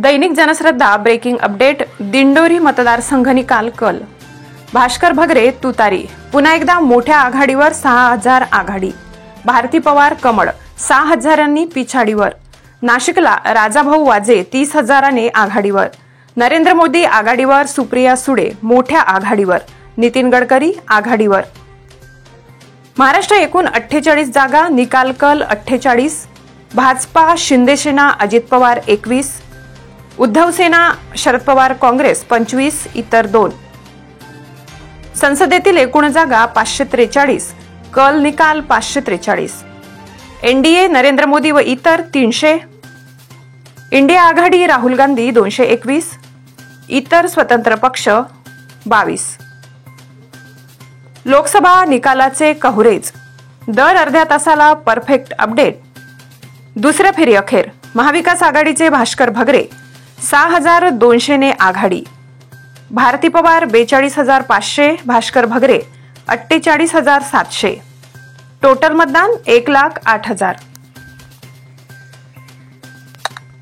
दैनिक जनश्रद्धा breaking update. Dindori मतदारसंघ निकाल कल. भास्कर भगरे तुतारी. पुन्हा एकदा मोठ्या आघाडीवर 6000 आघाडी. भारती पवार कमळ 6000 पिछाडीवर. नाशिकला राजाभाऊ वाजे 30,000 आघाडीवर. नरेंद्र मोदी आघाडीवर. सुप्रिया सुळे मोठ्या आघाडीवर. नितीन गडकरी आघाडीवर. महाराष्ट्र एकूण 48 जागा. निकाल कल 48. भाजपा शिंदेसेना अजित पवार 21. उद्धव सेना शरद पवार काँग्रेस 25. इतर 2. संसदेतील एकूण जागा 543. कल निकाल 543. एनडीए नरेंद्र मोदी व इतर 300. इंडिया आघाडी राहुल गांधी 221. इतर स्वतंत्र पक्ष 22. लोकसभा निकालाचे कव्हरेज. दर अर्ध्या तासाला परफेक्ट अपडेट. दुसऱ्या फेरी अखेर महाविकास आघाडीचे भास्कर भगरे 6200 आघाडी. भारती पवार 42,500. भास्कर भगरे 48,700. टोटल मतदान 1,08,000.